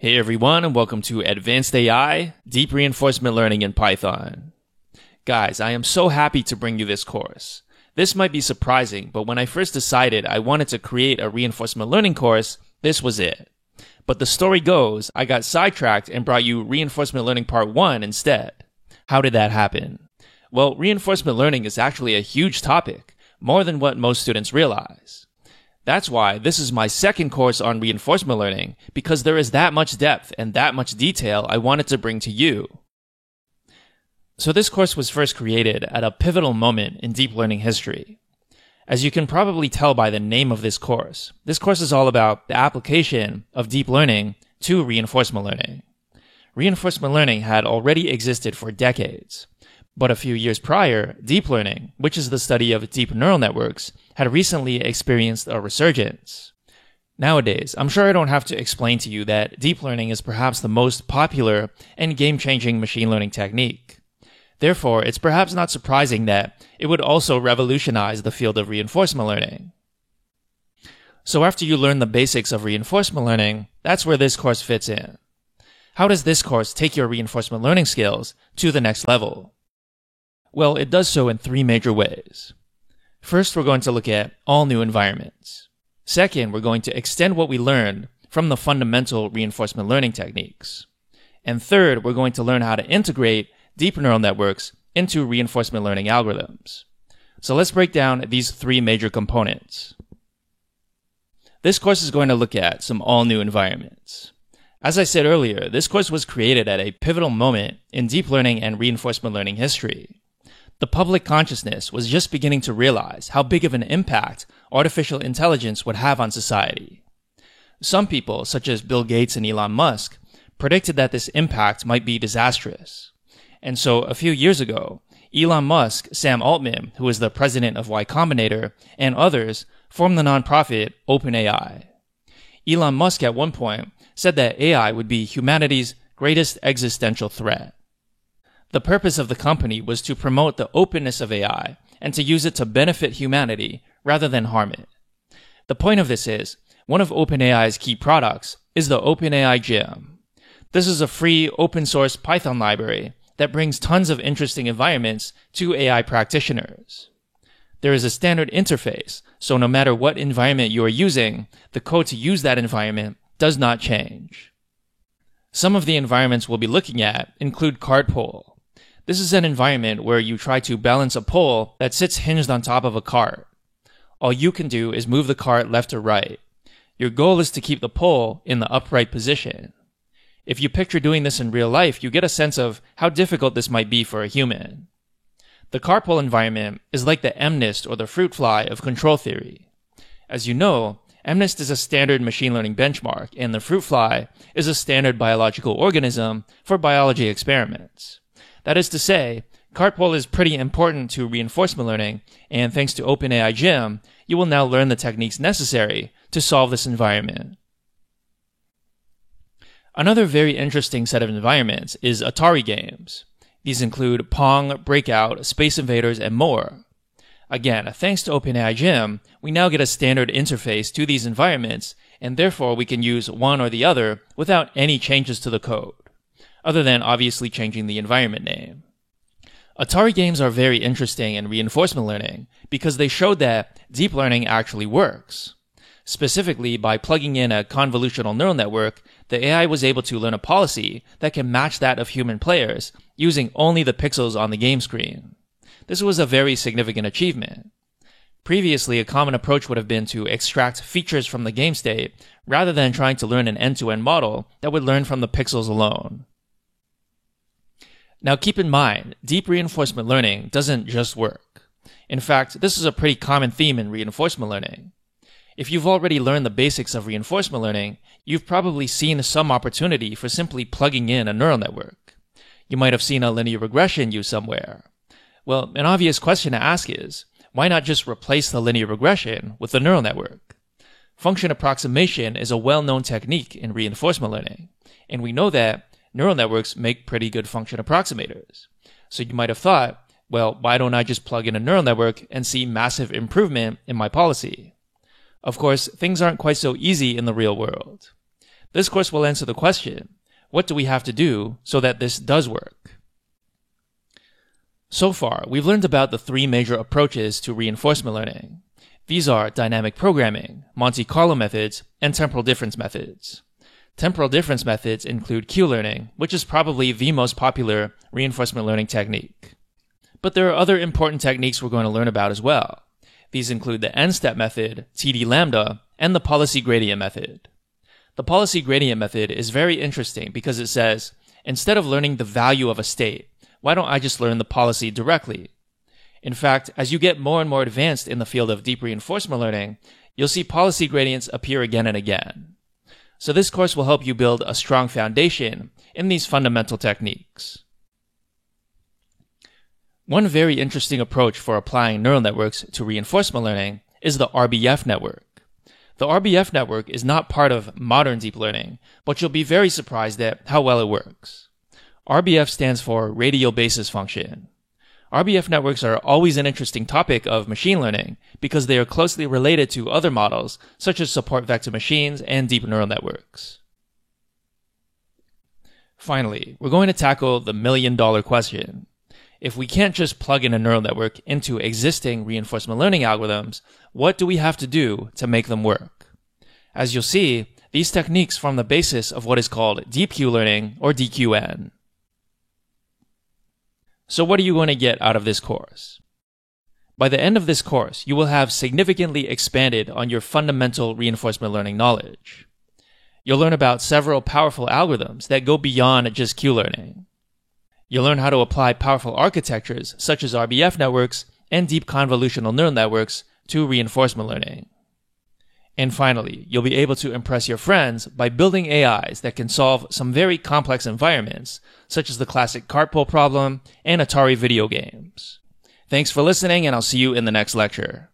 Hey everyone, and welcome to Advanced AI, Deep Reinforcement Learning in Python. Guys, I am so happy to bring you this course. This might be surprising, but when I first decided I wanted to create a reinforcement learning course, this was it. But the story goes, I got sidetracked and brought you Reinforcement Learning Part 1 instead. How did that happen? Well, reinforcement learning is actually a huge topic, more than what most students realize. That's why this is my second course on reinforcement learning, because there is that much depth and that much detail I wanted to bring to you. So this course was first created at a pivotal moment in deep learning history. As you can probably tell by the name of this course is all about the application of deep learning to reinforcement learning. Reinforcement learning had already existed for decades. But a few years prior, deep learning, which is the study of deep neural networks, had recently experienced a resurgence. Nowadays, I'm sure I don't have to explain to you that deep learning is perhaps the most popular and game-changing machine learning technique. Therefore, it's perhaps not surprising that it would also revolutionize the field of reinforcement learning. So after you learn the basics of reinforcement learning, that's where this course fits in. How does this course take your reinforcement learning skills to the next level? Well, it does so in three major ways. First, we're going to look at all new environments. Second, we're going to extend what we learned from the fundamental reinforcement learning techniques. And third, we're going to learn how to integrate deep neural networks into reinforcement learning algorithms. So let's break down these three major components. This course is going to look at some all new environments. As I said earlier, this course was created at a pivotal moment in deep learning and reinforcement learning history. The public consciousness was just beginning to realize how big of an impact artificial intelligence would have on society. Some people, such as Bill Gates and Elon Musk, predicted that this impact might be disastrous. And so, a few years ago, Elon Musk, Sam Altman, who is the president of Y Combinator, and others formed the nonprofit OpenAI. Elon Musk at one point said that AI would be humanity's greatest existential threat. The purpose of the company was to promote the openness of AI and to use it to benefit humanity rather than harm it. The point of this is, one of OpenAI's key products is the OpenAI Gym. This is a free open source Python library that brings tons of interesting environments to AI practitioners. There is a standard interface, so no matter what environment you are using, the code to use that environment does not change. Some of the environments we'll be looking at include cart pole. This is an environment where you try to balance a pole that sits hinged on top of a cart. All you can do is move the cart left or right. Your goal is to keep the pole in the upright position. If you picture doing this in real life, you get a sense of how difficult this might be for a human. The cart pole environment is like the MNIST or the fruit fly of control theory. As you know, MNIST is a standard machine learning benchmark, and the fruit fly is a standard biological organism for biology experiments. That is to say, cart pole is pretty important to reinforcement learning, and thanks to OpenAI Gym, you will now learn the techniques necessary to solve this environment. Another very interesting set of environments is Atari games. These include Pong, Breakout, Space Invaders, and more. Again, thanks to OpenAI Gym, we now get a standard interface to these environments, and therefore we can use one or the other without any changes to the code, other than obviously changing the environment name. Atari games are very interesting in reinforcement learning because they showed that deep learning actually works. Specifically, by plugging in a convolutional neural network, the AI was able to learn a policy that can match that of human players using only the pixels on the game screen. This was a very significant achievement. Previously, a common approach would have been to extract features from the game state rather than trying to learn an end-to-end model that would learn from the pixels alone. Now keep in mind, deep reinforcement learning doesn't just work. In fact, this is a pretty common theme in reinforcement learning. If you've already learned the basics of reinforcement learning, you've probably seen some opportunity for simply plugging in a neural network. You might have seen a linear regression used somewhere. Well, an obvious question to ask is, why not just replace the linear regression with the neural network? Function approximation is a well-known technique in reinforcement learning, and we know that neural networks make pretty good function approximators. So you might have thought, well, why don't I just plug in a neural network and see massive improvement in my policy? Of course, things aren't quite so easy in the real world. This course will answer the question, what do we have to do so that this does work? So far, we've learned about the three major approaches to reinforcement learning. These are dynamic programming, Monte Carlo methods, and temporal difference methods. Temporal difference methods include Q-learning, which is probably the most popular reinforcement learning technique. But there are other important techniques we're going to learn about as well. These include the n-step method, TD lambda, and the policy gradient method. The policy gradient method is very interesting because it says, instead of learning the value of a state, why don't I just learn the policy directly? In fact, as you get more and more advanced in the field of deep reinforcement learning, you'll see policy gradients appear again and again. So this course will help you build a strong foundation in these fundamental techniques. One very interesting approach for applying neural networks to reinforcement learning is the RBF network. The RBF network is not part of modern deep learning, but you'll be very surprised at how well it works. RBF stands for radial basis function. RBF networks are always an interesting topic of machine learning because they are closely related to other models such as support vector machines and deep neural networks. Finally, we're going to tackle the million-dollar question. If we can't just plug in a neural network into existing reinforcement learning algorithms, what do we have to do to make them work? As you'll see, these techniques form the basis of what is called deep Q learning, or DQN. So what are you going to get out of this course? By the end of this course, you will have significantly expanded on your fundamental reinforcement learning knowledge. You'll learn about several powerful algorithms that go beyond just Q learning. You'll learn how to apply powerful architectures such as RBF networks and deep convolutional neural networks to reinforcement learning. And finally, you'll be able to impress your friends by building AIs that can solve some very complex environments, such as the classic cartpole problem and Atari video games. Thanks for listening, and I'll see you in the next lecture.